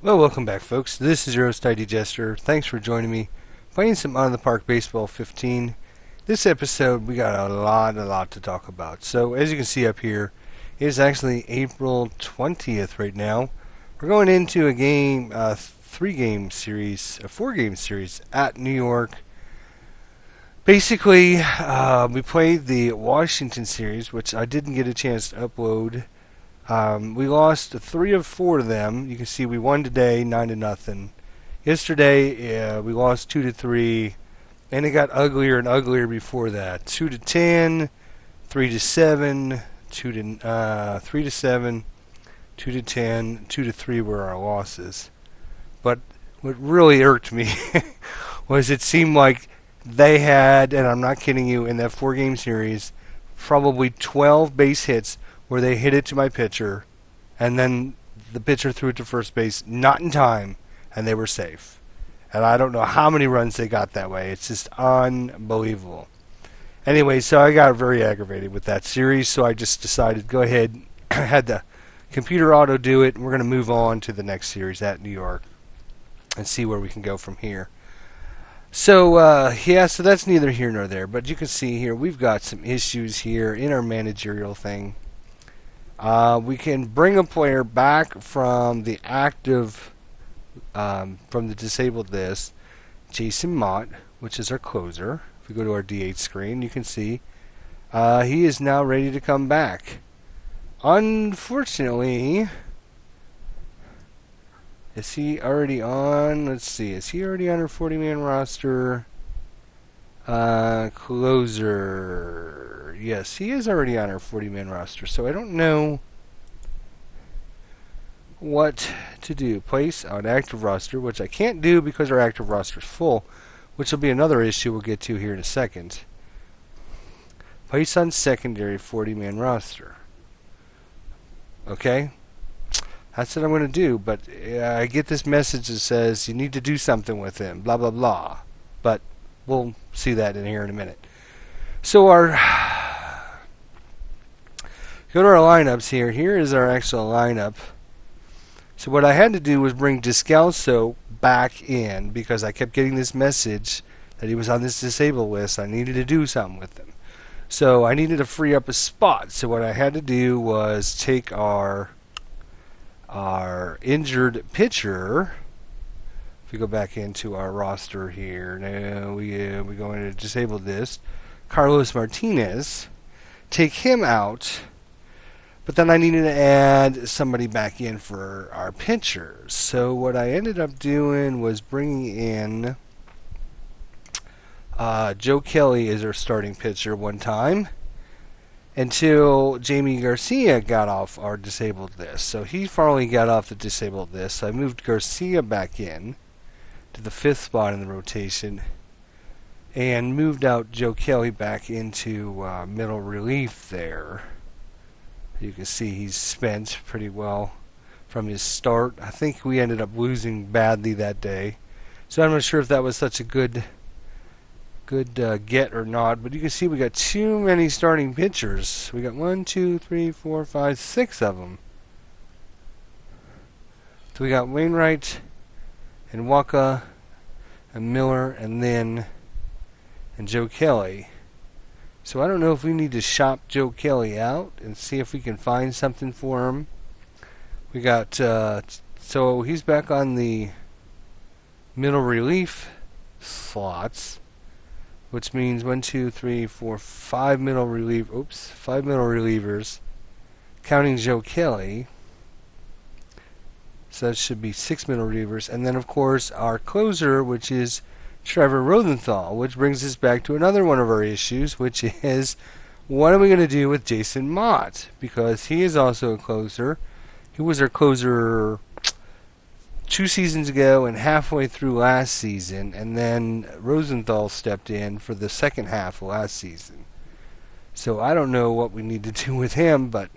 Well, welcome back, folks. This is your host, ID Jester. Thanks for joining me. Playing some On the Park Baseball 15. This episode, we got a lot to talk about. So, as you can see up here, it is actually April 20th right now. We're going into a 3-game series, a 4-game series at New York. Basically, we played the Washington series, which I didn't get a chance to upload. We lost 3 of 4 of them. You can see we won today 9-0. Yesterday we lost 2-3, and it got uglier and uglier before that. 2-10, 3-7, 3-7, 2-10, 2-3 were our losses. But what really irked me was it seemed like they had, and I'm not kidding you, in that 4-game series, probably 12 base hits where they hit it to my pitcher, and then the pitcher threw it to first base, not in time, and they were safe. And I don't know how many runs they got that way. It's just unbelievable. Anyway, so I got very aggravated with that series, so I just decided, go ahead, I had the computer auto do it, and we're going to move on to the next series at New York and see where we can go from here. So, so that's neither here nor there, but you can see here we've got some issues here in our managerial thing. We can bring a player back from the active, from the disabled list, Jason Mott, which is our closer. If we go to our DH screen, you can see he is now ready to come back. Unfortunately, is he already on? Let's see. Is he already on our 40-man roster? Closer. Yes, he is already on our 40-man roster. So I don't know what to do. Place on active roster, which I can't do because our active roster is full, which will be another issue we'll get to here in a second. Place on secondary 40-man roster. Okay? That's what I'm going to do, but I get this message that says you need to do something with him, blah, blah, blah. But we'll see that in here in a minute. So go to our lineups here. Here is our actual lineup. So what I had to do was bring Descalso back in because I kept getting this message that he was on this disabled list. I needed to do something with him. So I needed to free up a spot. So what I had to do was take our injured pitcher. If we go back into our roster here, now we go into disabled list, Carlos Martinez, take him out, but then I needed to add somebody back in for our pitchers. So what I ended up doing was bringing in Joe Kelly as our starting pitcher one time, until Jamie Garcia got off our disabled list. So he finally got off the disabled list. So I moved Garcia back in to the 5th spot in the rotation and moved out Joe Kelly back into middle relief there. You can see he's spent pretty well from his start. I think we ended up losing badly that day. So I'm not sure if that was such a good get or not, but you can see we got too many starting pitchers. We got 1, 2, 3, 4, 5, 6 of them. So we got Wainwright and Waka and Miller and Joe Kelly. So I don't know if we need to shop Joe Kelly out and see if we can find something for him. We got so he's back on the middle relief slots, which means 1, 2, 3, 4, 5 middle relievers, counting Joe Kelly. So that should be 6 middle relievers, and then of course our closer, which is Trevor Rosenthal, which brings us back to another one of our issues, which is what are we going to do with Jason Mott, because he is also a closer. He was our closer 2 seasons ago and halfway through last season, and then Rosenthal stepped in for the second half of last season. So I don't know what we need to do with him, but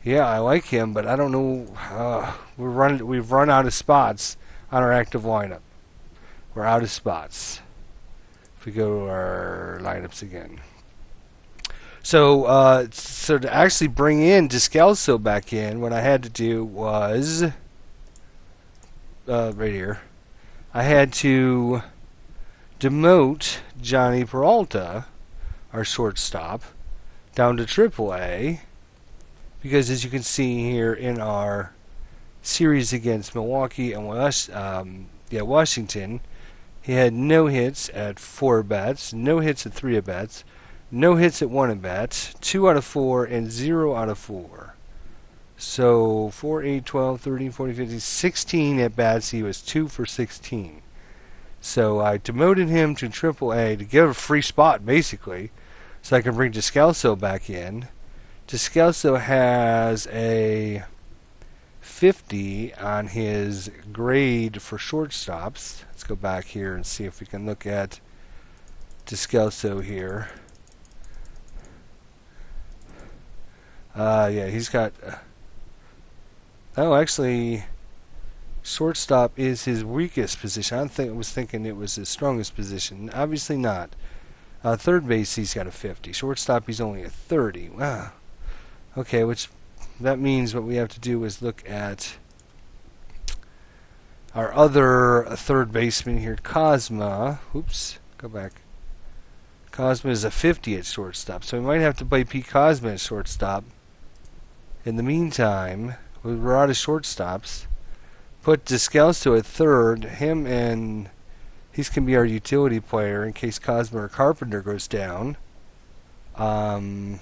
yeah, I like him, but I don't know. We've run out of spots on our active lineup. We're out of spots. If we go to our lineups again. So to actually bring in Descalso back in, what I had to do was right here. I had to demote Johnny Peralta, our shortstop, down to AAA, because as you can see here in our series against Milwaukee and Washington, he had no hits at 4 at-bats, no hits at 3 at-bats, no hits at 1 at-bat, 2 out of 4, and 0 out of 4. So 4, 8, 12, 13, 14, 15, 16 at-bats. He was 2 for 16. So I demoted him to AAA to give a free spot, basically, so I can bring Descalso back in. Descalso has a 50 on his grade for shortstops. Let's go back here and see if we can look at Descalso here. Yeah, he's got... actually, shortstop is his weakest position. I was thinking it was his strongest position. Obviously not. Third base, he's got a 50. Shortstop, he's only a 30. Wow. Okay, which that means what we have to do is look at our other third baseman here, Cosma. Oops, go back. Cosma is a 50 at shortstop, so we might have to play Pete Cosma at shortstop. In the meantime, we're out of shortstops. Put Descalso at third. Him and he's can be our utility player in case Cosma or Carpenter goes down. I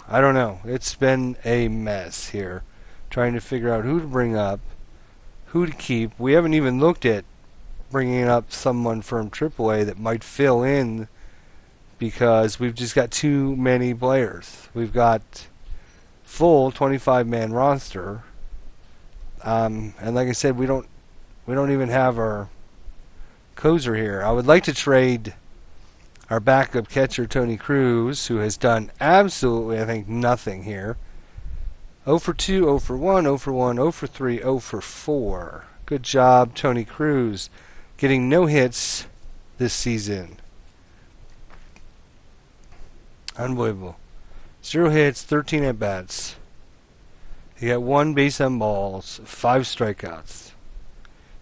don't know. It's been a mess here, trying to figure out who to bring up, who to keep. We haven't even looked at bringing up someone from AAA that might fill in, because we've just got too many players. We've got full 25-man roster, and like I said, we don't even have our closer here. I would like to trade our backup catcher Tony Cruz, who has done absolutely, I think, nothing here. 0 for 2, 0 for 1, 0 for 1, 0 for 3, 0 for 4. Good job, Tony Cruz, getting no hits this season. Unbelievable. 0 hits, 13 at-bats. He got 1 base on balls, 5 strikeouts.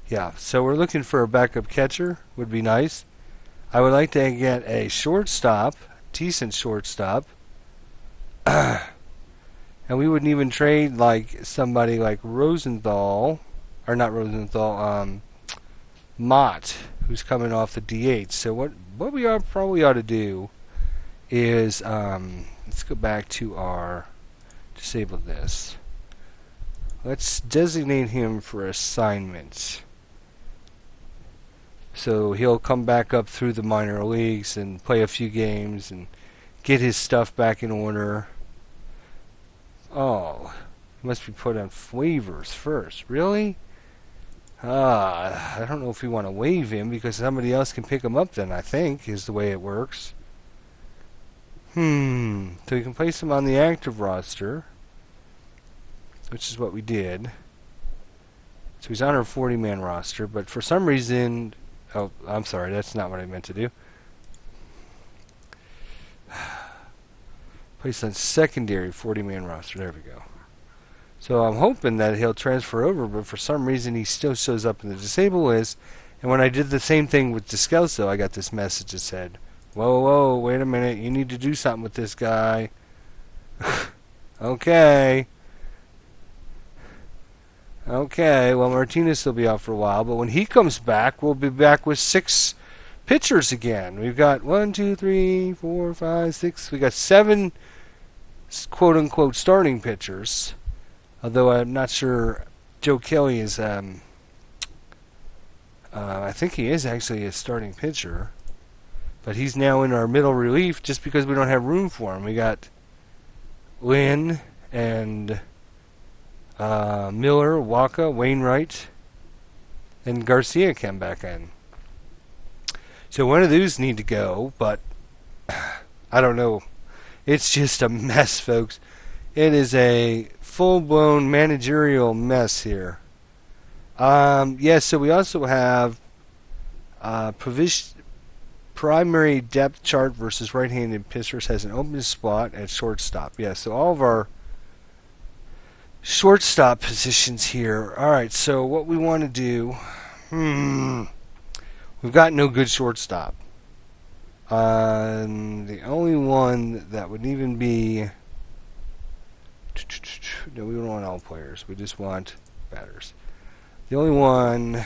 Yeah, so we're looking for a backup catcher. Would be nice. I would like to get a shortstop, decent shortstop. And we wouldn't even trade like somebody like Rosenthal, or not Rosenthal, Mott, who's coming off the DH. So what we probably ought to do is, let's go back to our, disable this. Let's designate him for assignments. So he'll come back up through the minor leagues and play a few games and get his stuff back in order. Oh, he must be put on waivers first. Really? I don't know if we want to waive him because somebody else can pick him up then, I think, is the way it works. So we can place him on the active roster, which is what we did. So he's on our 40-man roster, but for some reason... Oh, I'm sorry, that's not what I meant to do. Placed on secondary 40-man roster. There we go. So I'm hoping that he'll transfer over, but for some reason he still shows up in the disabled list. And when I did the same thing with Descalso, I got this message that said, whoa, wait a minute, you need to do something with this guy. Okay, well, Martinez will be out for a while, but when he comes back, we'll be back with 6 pitchers again. We've got 1, 2, 3, 4, 5, 6. We got 7 quote-unquote starting pitchers, although I'm not sure Joe Kelly is, I think he is actually a starting pitcher, but he's now in our middle relief just because we don't have room for him. We got Lynn and Miller, Waka, Wainwright, and Garcia came back in. So one of those need to go, but I don't know. It's just a mess, folks. It is a full-blown managerial mess here. So we also have primary depth chart versus right-handed pitchers has an open spot at shortstop. Yeah, so all of our shortstop positions here. All right, so what we want to do, we've got no good shortstop. The only one that would even be, no, we don't want all players. We just want batters. The only one,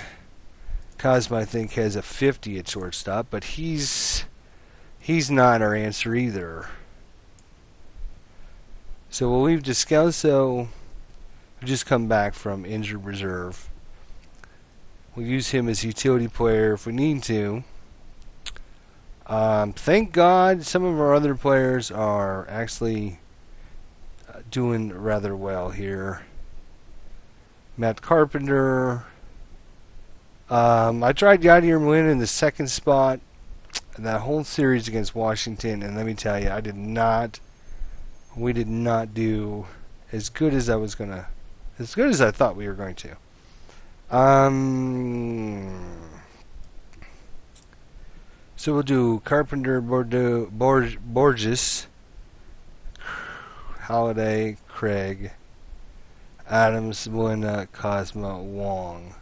Cosmo, I think, has a 50 at shortstop, but he's not our answer either. So we'll leave Descalso, who just come back from injured reserve. We'll use him as utility player if we need to. Thank God some of our other players are actually doing rather well here. Matt Carpenter. I tried Yadier Molina in the second spot that whole series against Washington, and let me tell you, we did not do as good as as good as I thought we were going to. So we'll do Carpenter, Borges, Holiday, Craig, Adams, Molina, Cosmo, Wong.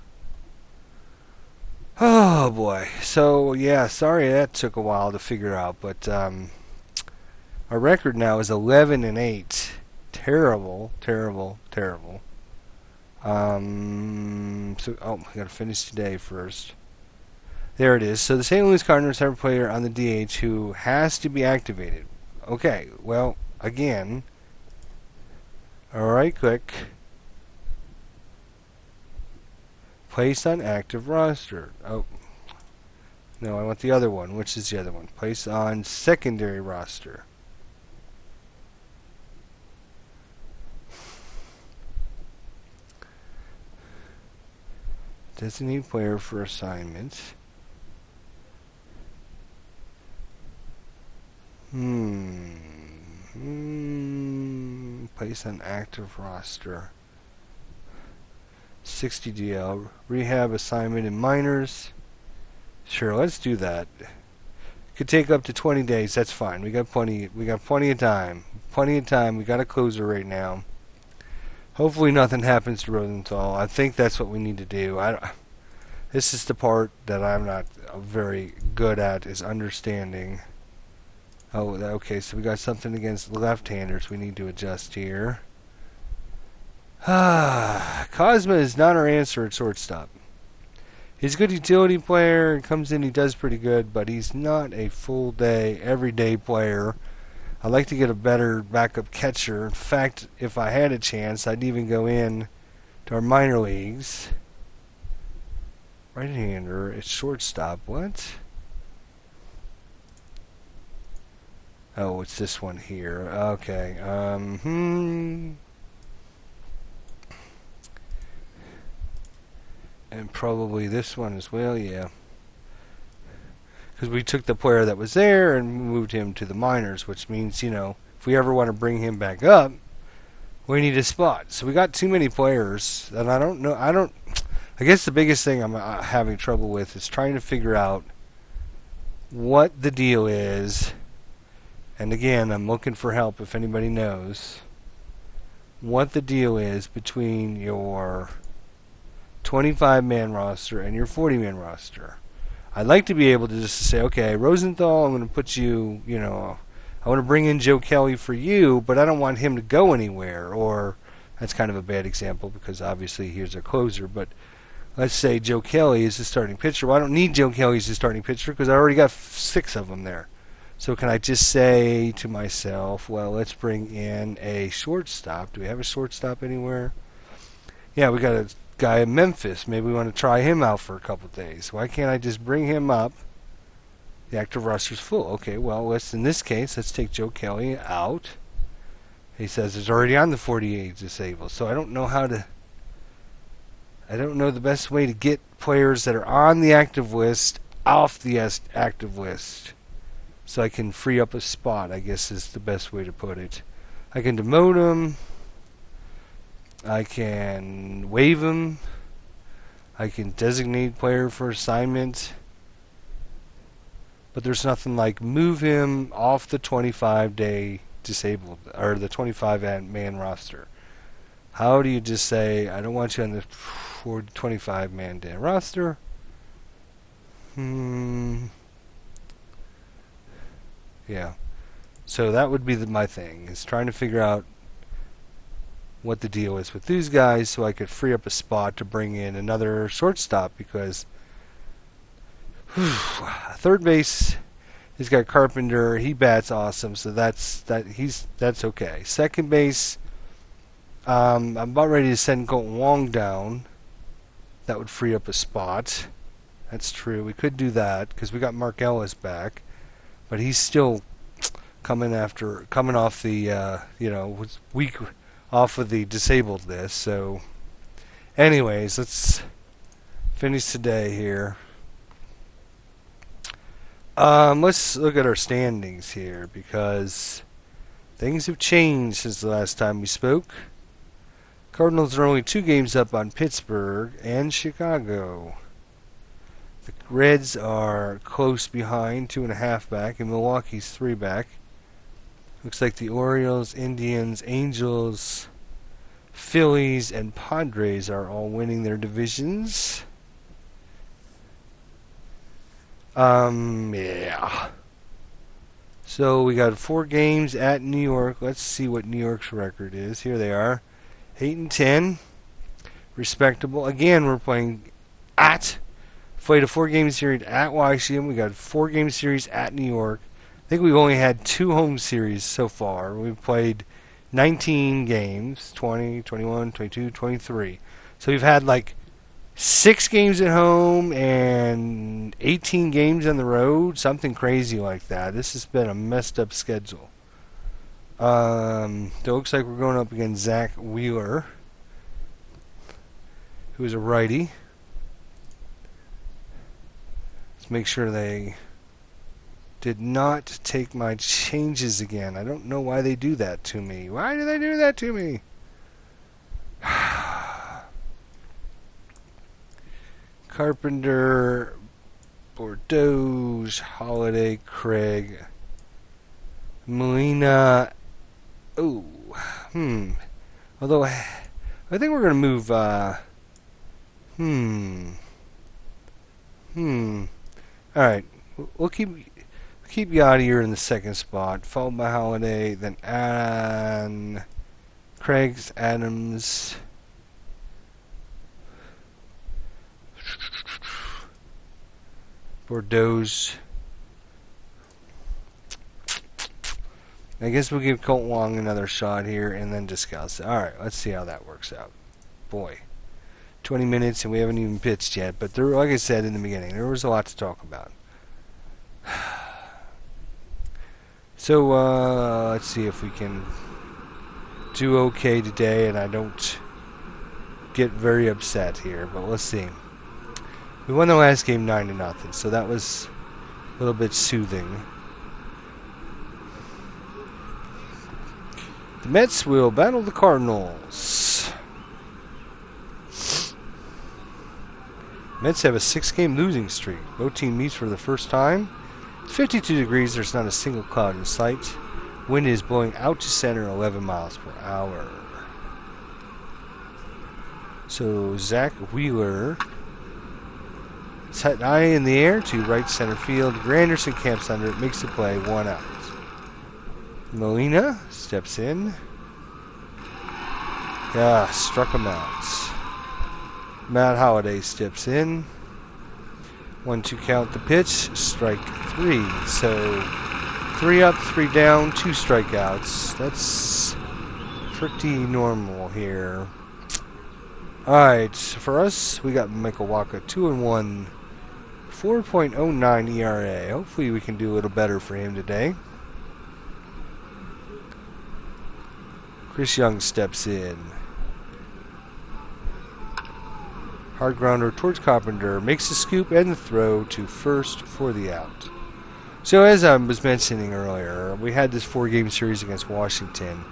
Oh boy. So yeah, sorry that took a while to figure out, but our record now is 11-8. Terrible, terrible, terrible. So I gotta finish today first. There it is. So the St. Louis Cardinals have a player on the DH who has to be activated. Okay, well, again. Alright, quick. Place on active roster. Oh. No, I want the other one. Which is the other one? Place on secondary roster. Designate player for assignments. Place on active roster. 60 DL. Rehab assignment in minors. Sure, let's do that. Could take up to 20 days. That's fine. We got plenty of time. Plenty of time. We got a closer right now. Hopefully nothing happens to Rosenthal. I think that's what we need to do. This is the part that I'm not very good at, is understanding. Oh, okay, so we got something against left-handers we need to adjust here. Cosma is not our answer at shortstop. He's a good utility player, and comes in, he does pretty good, but he's not a full-day, everyday player. I'd like to get a better backup catcher. In fact, if I had a chance, I'd even go in to our minor leagues. Right-hander at shortstop. What? Oh, it's this one here. Okay. And probably this one as well, yeah. Because we took the player that was there and moved him to the minors, which means, if we ever want to bring him back up, we need a spot. So we got too many players, and I don't know. I guess the biggest thing I'm having trouble with is trying to figure out what the deal is. And again, I'm looking for help if anybody knows what the deal is between your 25-man roster and your 40-man roster. I'd like to be able to just say, okay, Rosenthal, I'm going to put you, I want to bring in Joe Kelly for you, but I don't want him to go anywhere. Or, that's kind of a bad example because obviously here's a closer, but let's say Joe Kelly is the starting pitcher. Well, I don't need Joe Kelly as the starting pitcher because I already got 6 of them there. So can I just say to myself, well, let's bring in a shortstop. Do we have a shortstop anywhere? Yeah, we got a guy in Memphis. Maybe we want to try him out for a couple of days. Why can't I just bring him up? The active roster's full. Okay, well, in this case, let's take Joe Kelly out. He says it's already on the 48 disabled. So I don't know the best way to get players that are on the active list off the active list. So I can free up a spot, I guess is the best way to put it. I can demote him. I can waive him. I can designate player for assignment. but there's nothing like move him off the 25-day disabled or the 25-man roster. How do you just say, I don't want you on the 25-man roster? Yeah. So that would be my thing, is trying to figure out what the deal is with these guys so I could free up a spot to bring in another shortstop, because third base, he's got Carpenter. He bats awesome, so that's okay. Second base, I'm about ready to send Colton Wong down. That would free up a spot. That's true. We could do that because we got Mark Ellis back, but he's still coming off the week off of the disabled list. So, anyways, let's finish today here. Let's look at our standings here, because things have changed since the last time we spoke. Cardinals are only 2 games up on Pittsburgh and Chicago. The Reds are close behind, 2.5 back, and Milwaukee's 3 back. Looks like the Orioles, Indians, Angels, Phillies, and Padres are all winning their divisions. Yeah. So we got 4 games at New York. Let's see what New York's record is. Here they are. 8-10. Respectable. Again, we're played a 4-game series at Washington. We got 4-game series at New York. I think we've only had 2 home series so far. We've played 19 games, 20, 21, 22, 23. So we've had like 6 games at home and 18 games on the road, something crazy like that. This has been a messed up schedule. It looks like we're going up against Zach Wheeler, who is a righty. Let's make sure they did not take my changes again. I don't know why they do that to me. Why do they do that to me? Carpenter, Bordeaux, Holiday, Craig, Molina. Although I think we're going to move. All right, we'll keep Yadier in the second spot, followed by Holiday, then Craig's, Adams, Bordeaux. I guess we'll give Colt Wong another shot here and then discuss it. Alright, let's see how that works out. Boy, 20 minutes and we haven't even pitched yet, but there, like I said in the beginning, there was a lot to talk about. So, let's see if we can do okay today and I don't get very upset here, but let's see. We won the last game 9-0, so that was a little bit soothing. The Mets will battle the Cardinals. Mets have a 6-game losing streak. Both teams meet for the first time. It's 52 degrees. There's not a single cloud in sight. Wind is blowing out to center 11 miles per hour. So Zach Wheeler is hit high in the air to right center field. Granderson camps under it, makes the play, 1 out. Molina steps in. Struck him out. Matt Holliday steps in. 1-2 count the pitch. Strike 3. So 3 up, 3 down, 2 strikeouts. That's pretty normal here. Alright, for us, we got Michael Wacha 2-1. 4.09 ERA. Hopefully we can do a little better for him today. Chris Young steps in. Hard grounder towards Carpenter. Makes the scoop and the throw to first for the out. So as I was mentioning earlier, we had this 4-game series against Washington.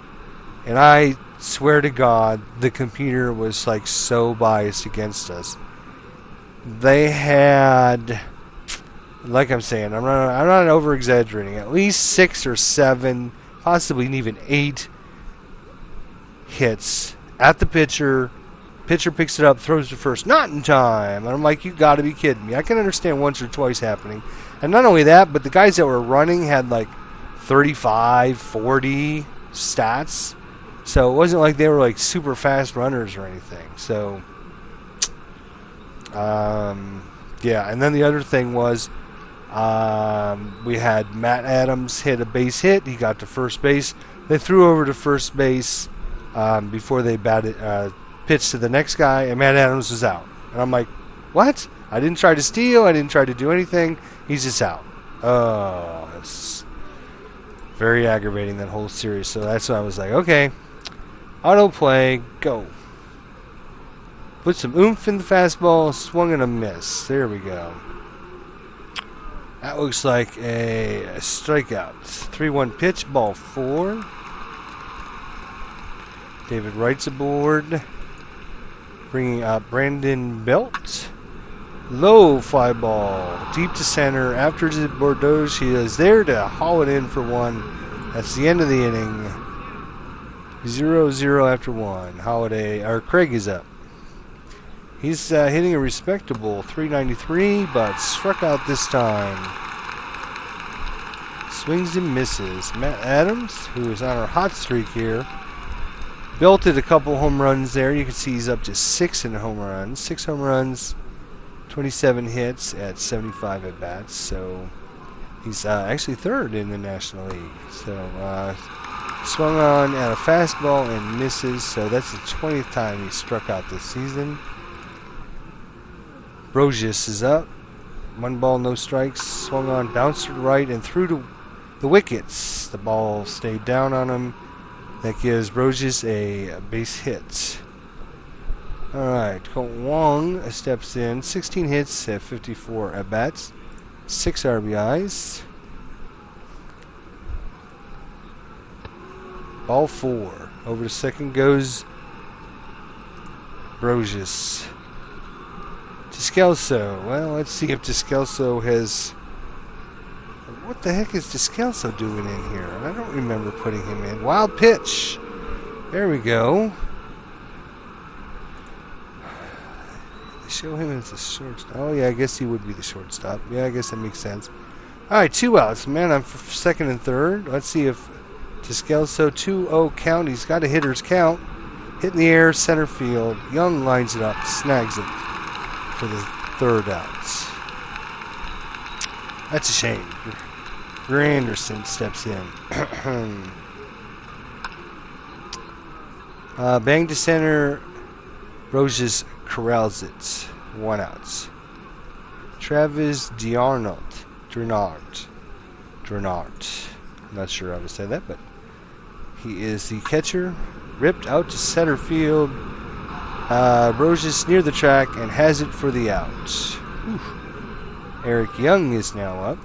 And I swear to God, the computer was like so biased against us. They had like I'm saying, I'm not over exaggerating. At least 6 or 7, possibly even 8 hits at the pitcher. Pitcher picks it up, throws to first, not in time. And I'm like, you got to be kidding me. I can understand once or twice happening. And not only that, but the guys that were running had like 35, 40 stats. So it wasn't like they were like super fast runners or anything. So, yeah. And then the other thing was we had Matt Adams hit a base hit. He got to first base. They threw over to first base before they pitched to the next guy, and Matt Adams was out. And I'm like, what? I didn't try to steal. I didn't try to do anything. He's just out. Oh, it's very aggravating, that whole series. So that's why I was like, okay, autoplay, go. Put some oomph in the fastball, swung and a miss. There we go. That looks like a strikeout. 3-1 pitch, ball 4. David Wright's aboard. Bringing up Brandon Belt. Low fly ball. Deep to center. After Bordeaux, he is there to haul it in for 1. That's the end of the inning. 0-0 after 1. Craig is up. He's hitting a respectable .393, but struck out this time. Swings and misses. Matt Adams, who is on our hot streak here, belted a couple home runs there. You can see he's up to 6 in home runs. 6 home runs, 27 hits at 75 at-bats. So he's actually 3rd in the National League. So swung on at a fastball and misses. So that's the 20th time he struck out this season. Brosius is up. 1 ball, no strikes. Swung on, bounced to the right, and through to the wickets. The ball stayed down on him. That gives Brosius a base hit. Alright, Colton Wong steps in. 16 hits at 54 at-bats. 6 RBIs. Ball 4. Over to second goes Brosius. Descalso. Well, let's see if Descalso has... What the heck is Descalso doing in here? I don't remember putting him in. Wild pitch. There we go. They show him as a shortstop. Oh, yeah, I guess he would be the shortstop. Yeah, I guess that makes sense. All right, 2 outs. Man, I'm for second and third. Let's see if Descalso 2-0 count. He's got a hitter's count. Hit in the air, center field. Young lines it up, snags it for the 3rd out. That's a shame. Granderson steps in. Bang to center. Brosius corrals it. 1 out. Travis Drenard. I'm not sure how to say that, but he is the catcher. Ripped out to center field. Brosius near the track and has it for the out. Whew. Eric Young is now up.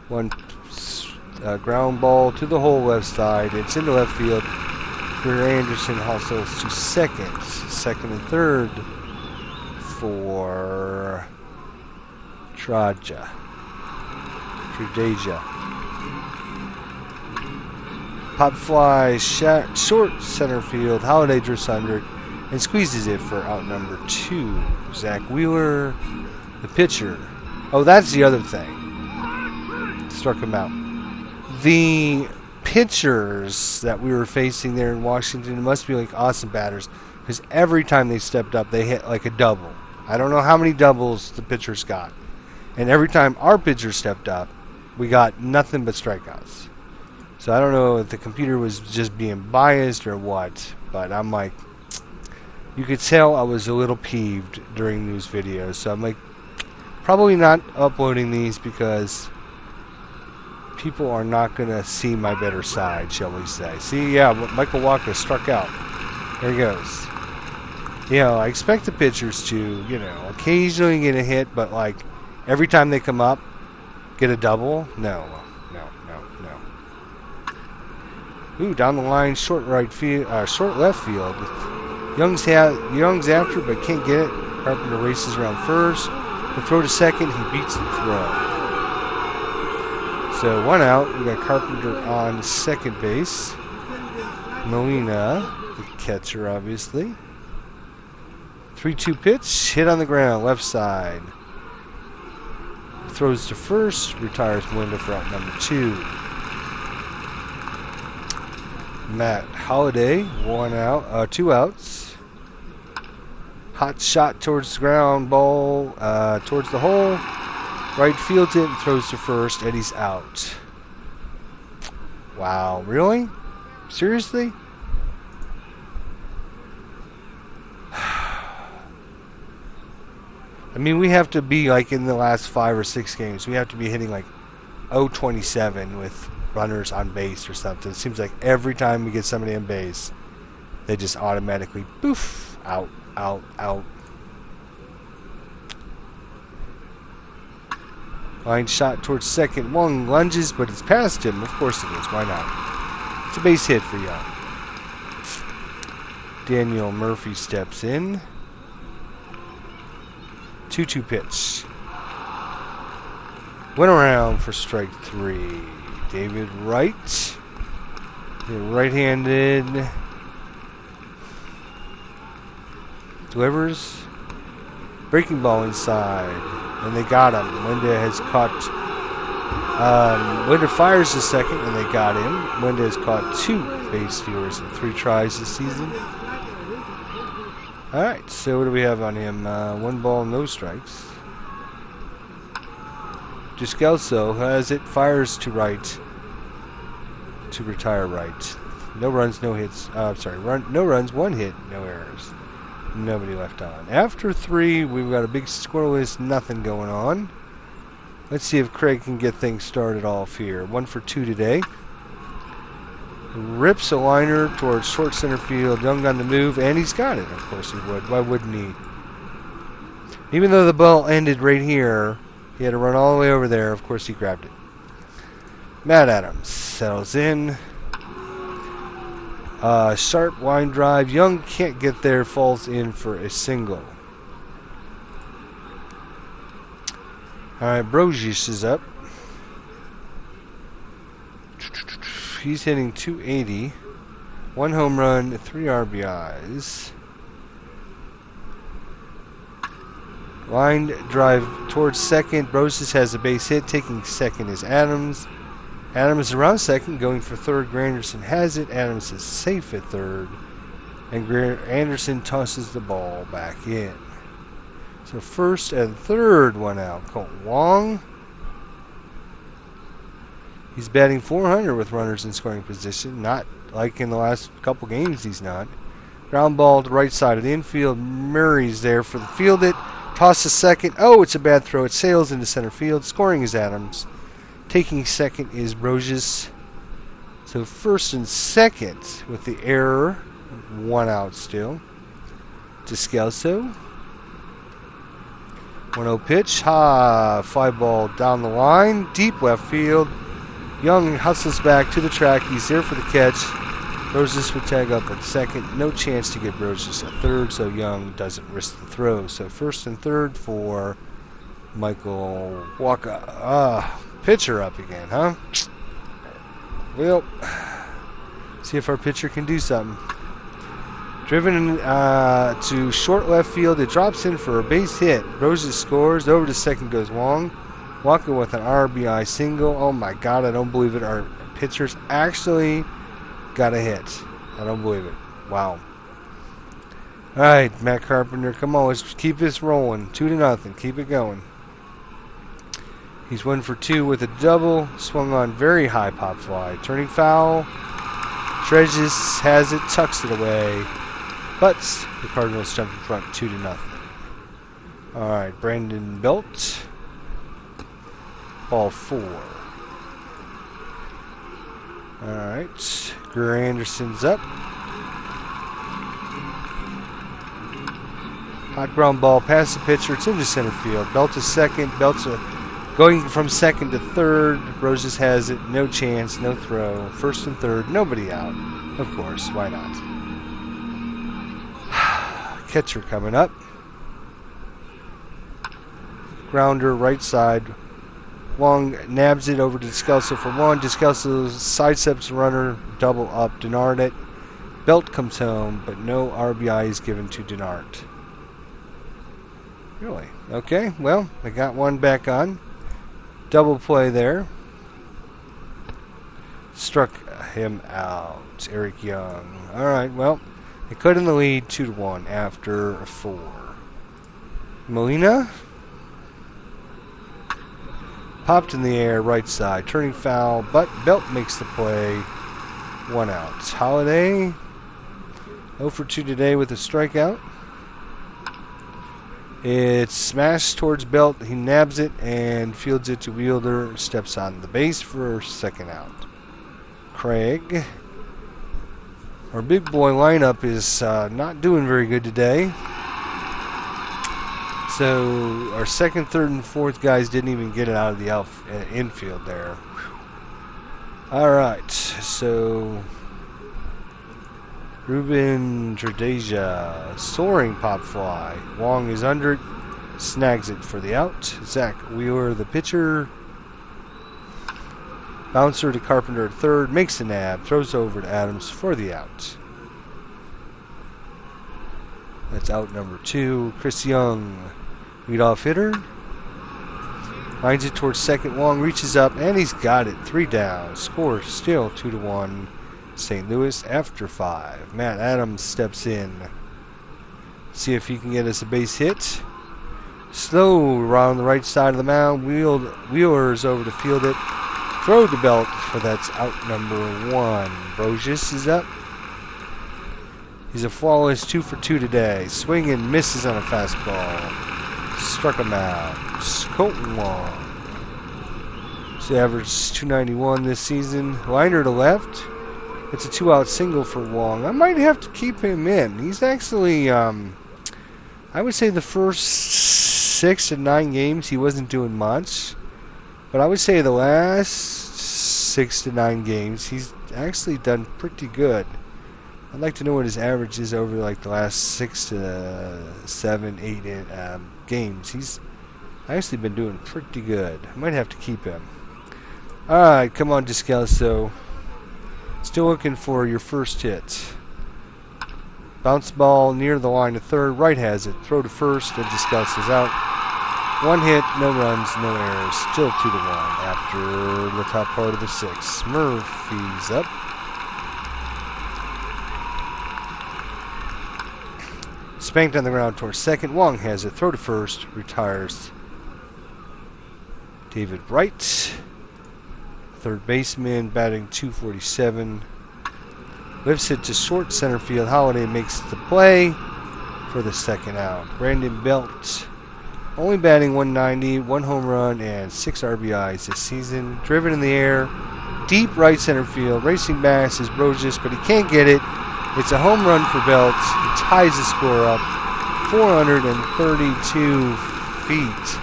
1 ground ball to the hole left side. It's into left field. Greer Anderson hustles to second. Second and third for Trudeja. Pop fly short center field. Holiday drifts under it and squeezes it for out number 2. Zach Wheeler, the pitcher. Oh, that's the other thing. Struck him out. The pitchers that we were facing there in Washington must be like awesome batters, because every time they stepped up, they hit like a double. I don't know how many doubles the pitchers got. And every time our pitcher stepped up, we got nothing but strikeouts. So I don't know if the computer was just being biased or what, but I'm like, you could tell I was a little peeved during these videos. So I'm like, probably not uploading these because people are not going to see my better side, shall we say. See, yeah, Michael Walker struck out. There he goes. You know, I expect the pitchers to, occasionally get a hit, but like every time they come up, get a double? No. Ooh, down the line, short left field. Young's after, but can't get it. Carpenter races around first. The throw to second, he beats the throw. So 1 out. We got Carpenter on second base. Molina, the catcher, obviously. 3-2 pitch, hit on the ground, left side. Throws to first, retires Melinda for out number 2. Matt Holliday, 1 out, 2 outs. Hot shot towards the ground, ball towards the hole. Right fields it and throws to first. Eddie's out. Wow, really? Seriously? I mean, we have to be like in the last 5 or 6 games. We have to be hitting like 0-27 with runners on base or something. It seems like every time we get somebody on base, they just automatically poof, out, out, out. Line shot towards second. Wong lunges, but it's past him. Of course it is. Why not? It's a base hit for Young. Daniel Murphy steps in. 2-2 pitch. Went around for strike 3. David Wright. Right-handed. Delivers. Breaking ball inside. And they got him. Linda has caught... Linda fires the second, and they got him. Linda has caught 2 base stealers in 3 tries this season. Alright, so what do we have on him? 1 ball, no strikes. Descalso has it, fires to right to retire right. No runs, no hits. No runs, 1 hit, no errors. Nobody left on. After 3, we've got a big scoreless, nothing going on. Let's see if Craig can get things started off here. 1 for 2 today. Rips a liner towards short center field. Young on the move, and he's got it. Of course he would. Why wouldn't he? Even though the ball ended right here, he had to run all the way over there. Of course he grabbed it. Matt Adams settles in. Sharp line drive. Young can't get there. Falls in for a single. Alright, Brogius is up. He's hitting 280. 1 home run, 3 RBIs. Line drive towards second. Brogius has a base hit. Taking second is Adams. Adams is around second, going for third. Granderson has it. Adams is safe at third. And Anderson tosses the ball back in. So first and third, 1 out. Colton Wong. He's batting .400 with runners in scoring position. Not like in the last couple games, he's not. Ground ball to the right side of the infield. Murray's there for the field it. Tosses second. Oh, it's a bad throw. It sails into center field. Scoring is Adams. Taking second is Brogius. So first and second with the error. 1 out still. Descalso. 1-0 pitch. Fly ball down the line. Deep left field. Young hustles back to the track. He's there for the catch. Brogius would tag up at second. No chance to get Brogius at third, so Young doesn't risk the throw. So first and third for Michael Walker. Pitcher up again, huh? Well, see if our pitcher can do something. Driven to short left field. It drops in for a base hit. Brogius scores. Over to second goes Wong. Walker with an RBI single. Oh my God, I don't believe it. Our pitchers actually got a hit. I don't believe it. Wow. Alright, Matt Carpenter, come on, let's keep this rolling. 2-0. Keep it going. He's 1 for 2 with a double. Swung on very high pop fly. Turning foul. Treges has it, tucks it away. But the Cardinals jump in front 2-0. Alright, Brandon Belt. Ball 4. Alright. Greer Anderson's up. Hot ground ball past the pitcher. It's into center field. Belt is second. Belt's going from second to third. Brogius has it. No chance. No throw. First and third. Nobody out. Of course. Why not? Catcher coming up. Grounder, right side. Wong nabs it over to Descalso for one. Descalso sidesteps the runner, double up. Denard it. Belt comes home, but no RBI is given to Denard. Really? Okay, well, I got one back on. Double play there. Struck him out. Eric Young. Alright, well, they cut in the lead 2-1 after 4. Molina. Popped in the air, right side. Turning foul, but Belt makes the play. 1 out. Holiday. 0 for 2 today with a strikeout. It's smashed towards Belt. He nabs it and fields it to Wielder. Steps on the base for 2nd out. Craig. Our big boy lineup is not doing very good today. So our 2nd, 3rd, and 4th guys didn't even get it out of the infield there. All right, so Ruben Dradeja, soaring pop fly. Wong is under it, snags it for the out. Zach Wheeler, the pitcher. Bouncer to Carpenter at 3rd, makes the nab, throws over to Adams for the out. That's out number 2. Chris Young, leadoff hitter. Lines it towards 2nd. Wong reaches up, and he's got it. 3 down. Score still 2-1. St. Louis after 5. Matt Adams steps in. See if he can get us a base hit. Slow around the right side of the mound. Wheeler's over to field it. Throw to Belt for that's out number 1. Brogius is up. He's a flawless 2 for 2 today. Swing and misses on a fastball. Struck him out. Colton Wong. He's averaged 291 this season. Liner to left. It's a 2-out single for Wong. I might have to keep him in. He's actually, I would say the first 6 to 9 games he wasn't doing much. But I would say the last 6 to 9 games he's actually done pretty good. I'd like to know what his average is over like the last 6 to 7, 8 games. He's actually been doing pretty good. I might have to keep him. Alright, come on, Descalso. Still looking for your first hit. Bounce ball near the line to 3rd. Right has it. Throw to 1st, and Descalso's out. 1 hit, no runs, no errors. Still 2-1 after the top part of the 6th. Murphy's up. Spanked on the ground towards 2nd. Wong has it. Throw to 1st. Retires. David Wright. 3rd baseman, batting .247. Lifts it to short center field. Holiday makes the play for the 2nd out. Brandon Belt, only batting .190, 1 home run, and 6 RBIs this season. Driven in the air. Deep right center field. Racing back is Brogius, but he can't get it. It's a home run for Belt. He ties the score up. 432 feet.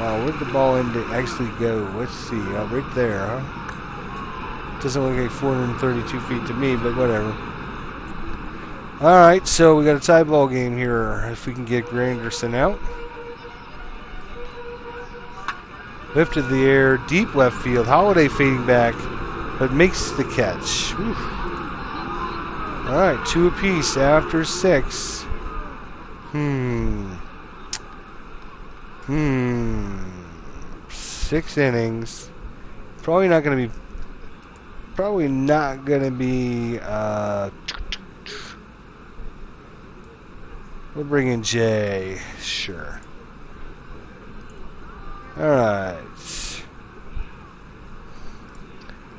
Wow, where'd the ball actually go? Let's see. Right there, huh? Doesn't look like 432 feet to me, but whatever. Alright, so we got a tie ball game here. If we can get Granderson out. Lifted the air, deep left field. Holiday fading back, but makes the catch. Alright, 2 apiece after 6. 6 innings. Probably not going to be. We'll bring in Jay. Sure. Alright.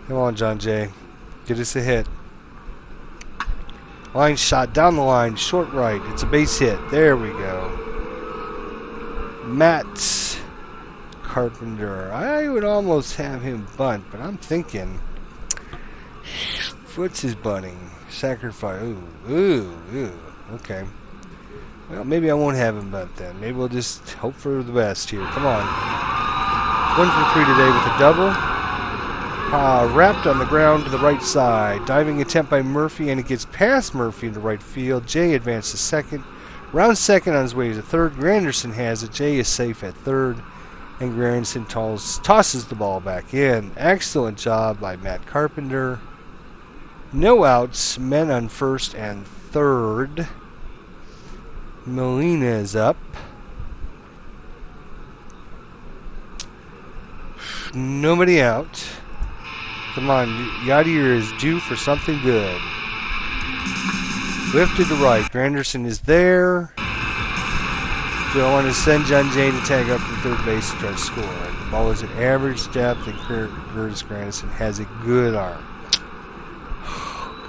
Come on, John Jay. Get us a hit. Line shot down the line, short right. It's a base hit. There we go. Matt Carpenter. I would almost have him bunt, but I'm thinking, what's his bunting? Sacrifice. Ooh. Okay. Well, maybe I won't have him bunt then. Maybe we'll just hope for the best here. Come on. 1 for 3 today with a double. Wrapped on the ground to the right side. Diving attempt by Murphy, and it gets past Murphy into right field. Jay advances 2nd. Round second on his way to third. Granderson has it. Jay is safe at third. And Granderson tosses the ball back in. Excellent job by Matt Carpenter. No outs. Men on first and third. Molina is up. Nobody out. Come on, Yadier is due for something good. Lifted to right. Granderson is there. Do I want to send John Jay to tag up from third base and try to score? The ball is at average depth, and Curtis Granderson has a good arm.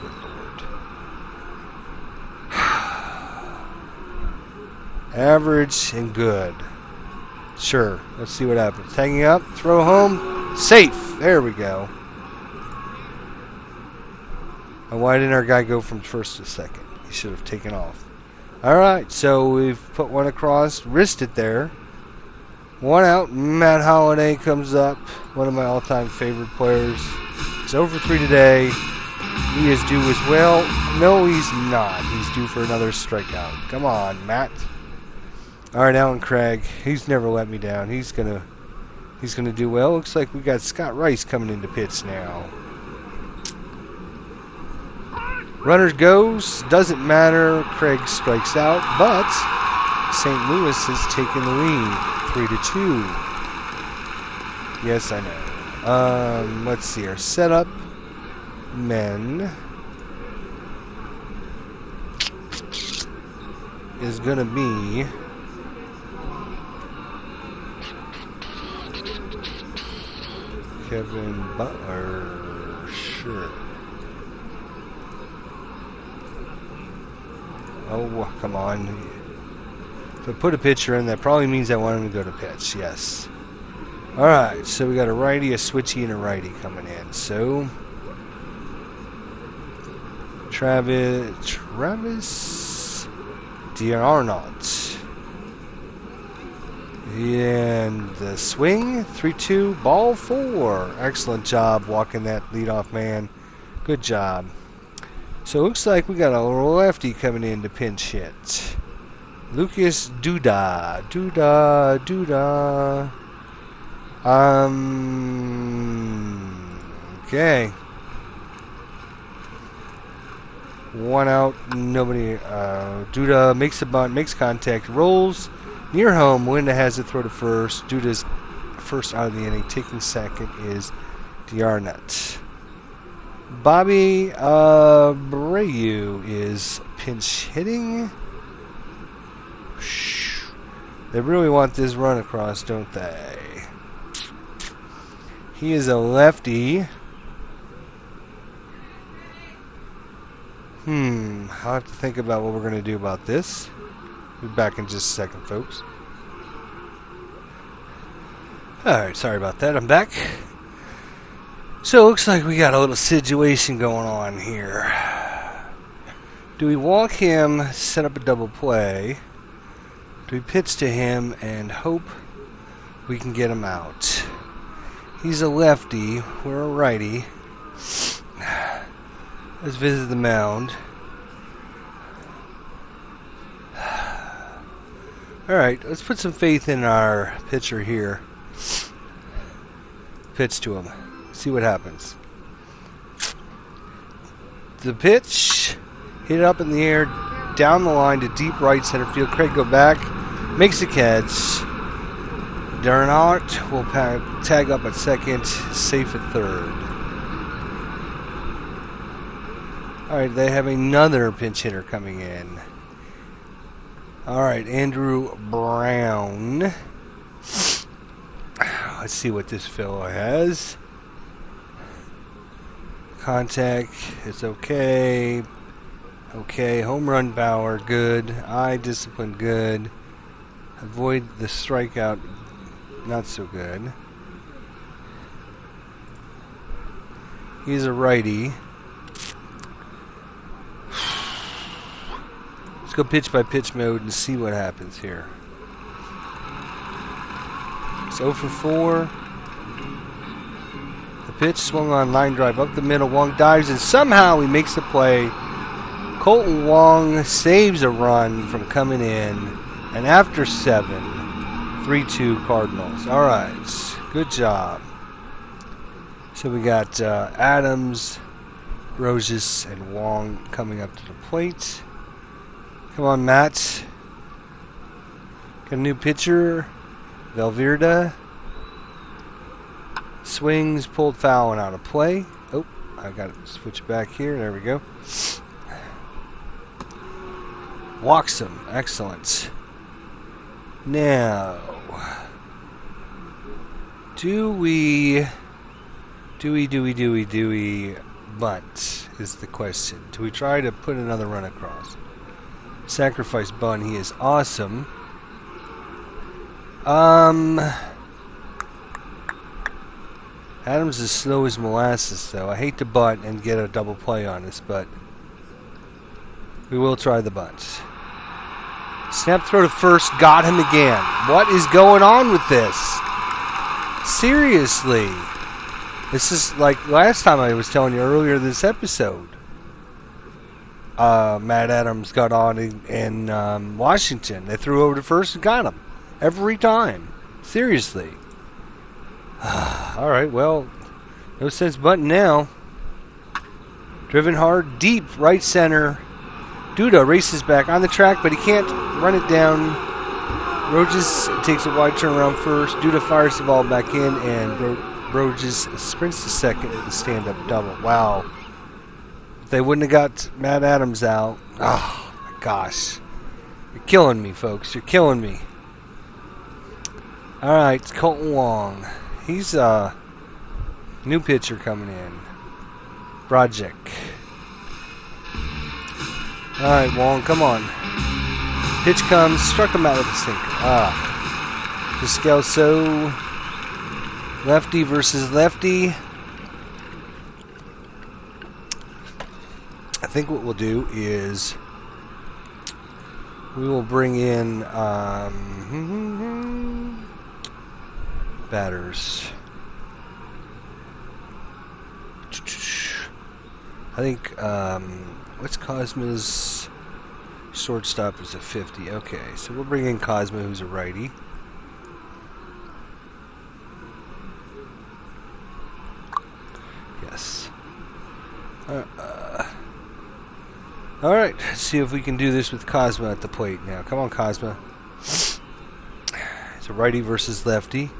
Good Lord. Average and good. Sure. Let's see what happens. Tagging up. Throw home. Safe. There we go. And why didn't our guy go from first to second? He should have taken off. Alright, so we've put one across. Wrist it there. One out. Matt Holliday comes up. One of my all-time favorite players. He's 0 for 3 today. He is due as well. No, he's not. He's due for another strikeout. Come on, Matt. Alright, Alan Craig. He's never let me down. He's gonna do well. Looks like we got Scott Rice coming into pitch now. Runner goes. Doesn't matter. Craig strikes out, but St. Louis has taken the lead. 3-2. Yes, I know. Let's see. Our setup. Men is gonna be Kevin Butler. Sure. Oh, come on. If I put a pitcher in, that probably means I want him to go to pitch. Yes. Alright, so we got a righty, a switchy, and a righty coming in. So, Travis D'Arnaud. And the swing, 3-2, ball 4. Excellent job walking that leadoff man. Good job. So it looks like we got a lefty coming in to pinch hit. Lucas Duda. Okay. One out, nobody. Duda makes a bunt, makes contact, rolls near home. Winda has it, throw to first. Duda's first out of the inning. Taking second is D'Arnaud. Bobby Abreu is pinch hitting. They really want this run across, don't they? He is a lefty. I'll have to think about what we're going to do about this. We'll be back in just a second, folks. Alright, sorry about that. I'm back. So it looks like we got a little situation going on here. Do we walk him, set up a double play? Do we pitch to him and hope we can get him out? He's a lefty. We're a righty. Let's visit the mound. Alright, let's put some faith in our pitcher here. Pitch to him. See what happens. The pitch, hit it up in the air, down the line to deep right center field. Craig go back, makes a catch. D'Arnaud will tag up at second, safe at third. Alright, they have another pinch hitter coming in. Alright, Andrew Brown. Let's see what this fellow has. Contact, it's okay. Okay, home run power, good. Eye discipline, good. Avoid the strikeout, not so good. He's a righty. Let's go pitch by pitch mode and see what happens here. It's 0 for 4. The pitch swung on, line drive up the middle. Wong dives and somehow he makes the play. Colton Wong saves a run from coming in. And after 7, 3-2 Cardinals. All right. Good job. So we got Adams, Rogers, and Wong coming up to the plate. Come on, Matt. Got a new pitcher. Valverde. Swings, pulled foul, and out of play. Oh, I got to switch back here. There we go. Walks him. Excellent. Now, do we bunt is the question. Do we try to put another run across? Sacrifice bunt. He is awesome. Adams is slow as molasses, though. I hate to bunt and get a double play on us, but we will try the bunt. Snap throw to first, got him again. What is going on with this? Seriously. This is like last time I was telling you earlier this episode. Matt Adams got on in Washington. They threw over to first and got him. Every time. Seriously. Alright, well, no sense bunting now. Driven hard, deep, right center. Duda races back on the track, but he can't run it down. Rogers takes a wide turn around first. Duda fires the ball back in, and Rogers sprints to second with a stand-up double. Wow. If they wouldn't have got Matt Adams out. Oh, my gosh. You're killing me, folks. You're killing me. All right, it's Colton Wong. He's a new pitcher coming in. Project. All right, Wong, come on. Pitch comes, struck him out with a sinker. Descalso. Lefty versus lefty. I think what we'll do is we will bring in batters. I think what's Cosma's shortstop is a 50. Okay, so we'll bring in Cosma, who's a righty. Yes. All right, let's see if we can do this with Cosma at the plate now. Come on, Cosma. It's a righty versus lefty.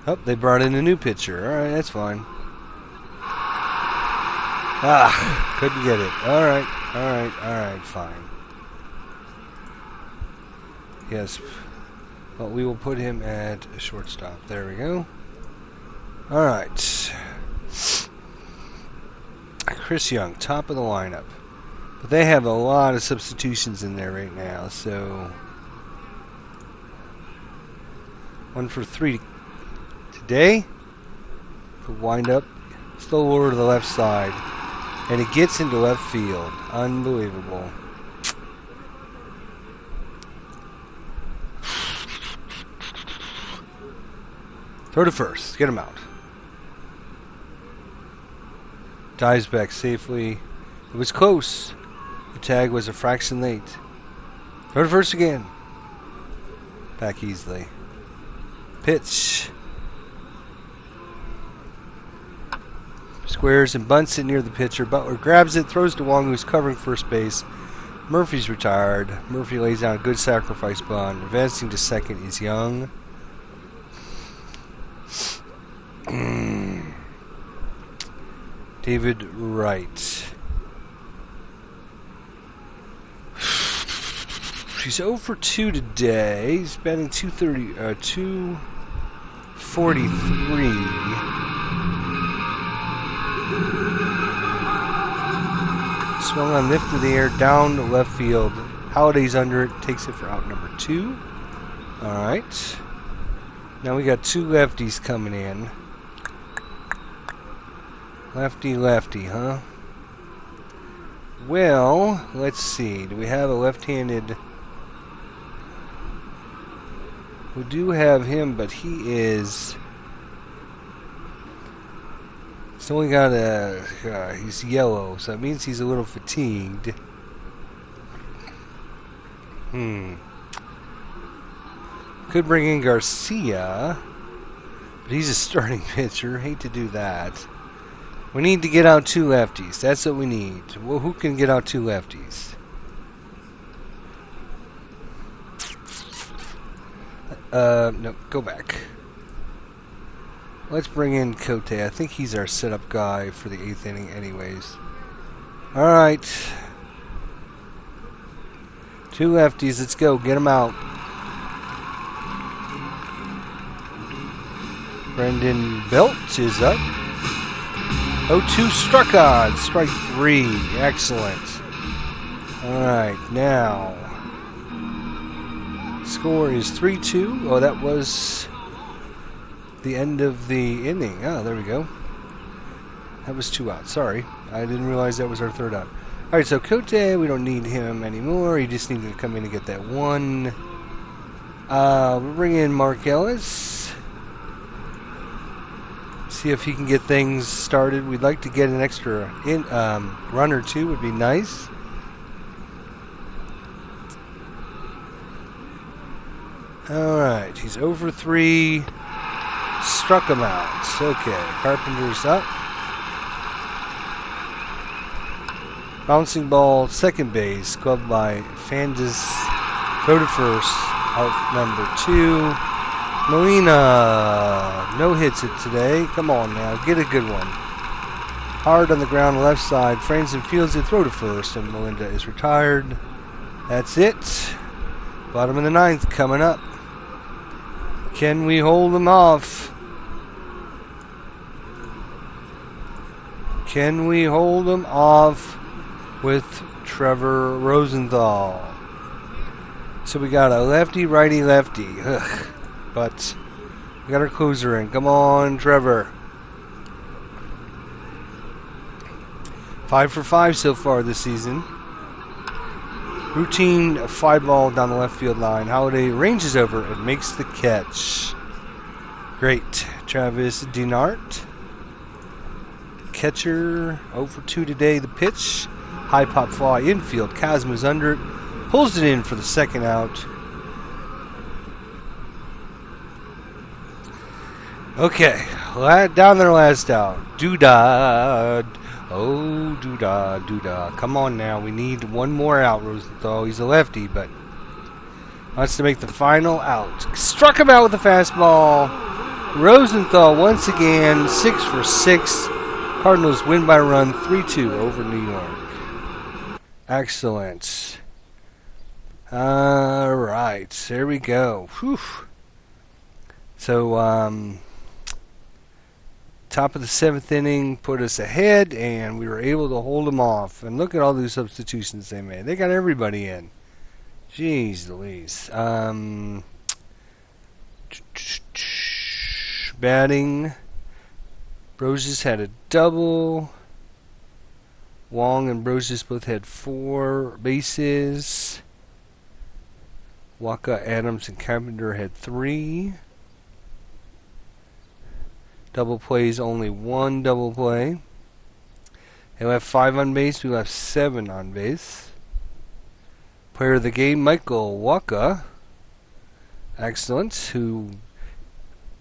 Oh, they brought in a new pitcher. All right, that's fine. Couldn't get it. All right, fine. Yes, but we will put him at a shortstop. There we go. All right. Chris Young, top of the lineup. But they have a lot of substitutions in there right now, so 1 for 3 today. Could wind up still over to the left side. And it gets into left field. Unbelievable. Throw to first. Get him out. Dives back safely. It was close. The tag was a fraction late. Throw to first again. Back easily. Pitch. Squares and bunts it near the pitcher. Butler grabs it, throws to Wong, who's covering first base. Murphy's retired. Murphy lays down a good sacrifice bunt. Advancing to second is Young. David Wright. He's 0 for 2 today. He's batting 243. Swung on, lift to the air, down to left field. Holiday's under it, takes it for out number 2. Alright. Now we got 2 lefties coming in. Lefty, huh? Well, let's see. Do we have a left-handed? We do have him, but he is He's only got he's yellow, so that means he's a little fatigued. Could bring in Garcia, but he's a starting pitcher. Hate to do that. We need to get out 2 lefties. That's what we need. Well, who can get out 2 lefties? No, go back. Let's bring in Cote. I think he's our setup guy for the 8th inning anyways. Alright. 2 lefties. Let's go. Get them out. Brendan Belt is up. 0-2 struck on. Strike 3. Excellent. Alright, now. Score is 3-2. Oh, that was the end of the inning. Oh, there we go. That was 2 outs. Sorry. I didn't realize that was our 3rd out. Alright, so Cote, we don't need him anymore. He just needed to come in and get that 1. We'll bring in Mark Ellis. See if he can get things started. We'd like to get an extra run or 2 would be nice. Alright, he's over 3. Struck him out. Okay, Carpenter's up. Bouncing ball, second base, gloved by Fandas. Throw to first, out number 2. Molina, no hits it today. Come on now, get a good one. Hard on the ground, left side. Frames and fields it, throw to first, and Melinda is retired. That's it. Bottom of the 9th coming up. Can we hold them off? Can we hold them off with Trevor Rosenthal? So we got a lefty, righty, lefty. Ugh. But we got our closer in. Come on, Trevor. 5 for 5 so far this season. Routine fly ball down the left field line. Holiday ranges over and makes the catch. Great. Travis Dinart. Catcher. 0 for 2 today. The pitch. High pop fly infield. Cosmo's under it. Pulls it in for the 2nd out. Okay. Down there last out. Doodad. Oh, Doodah, Doodah. Come on now. We need 1 more out, Rosenthal. He's a lefty, but wants to make the final out. Struck him out with a fastball. Rosenthal once again, 6 for 6. Cardinals win by a run, 3-2 over New York. Excellent. All right. There we go. Whew. So, top of the 7th inning put us ahead, and we were able to hold them off. And look at all those substitutions they made. They got everybody in. Jeez Louise. Batting. Brosius had a double. Wong and Brosius both had 4 bases. Waka, Adams, and Carpenter had 3. Double plays, only 1 double play. They left 5 on base. We left 7 on base. Player of the game, Michael Waka. Excellent. Who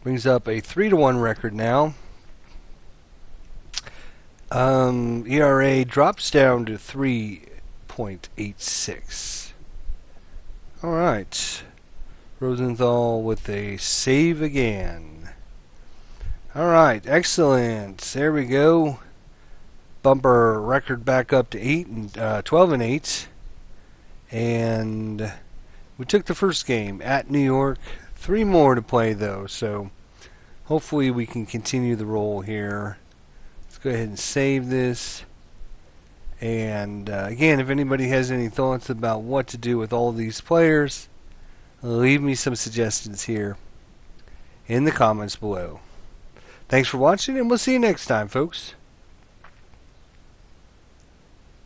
brings up a 3-1 record now. ERA drops down to 3.86. All right. Rosenthal with a save again. All right, excellent. There we go. Bump our record back up to 12-8, and we took the first game at New York. 3 more to play though, so hopefully we can continue the roll here. Let's go ahead and save this. And again, if anybody has any thoughts about what to do with all these players, leave me some suggestions here in the comments below. Thanks for watching, and we'll see you next time, folks.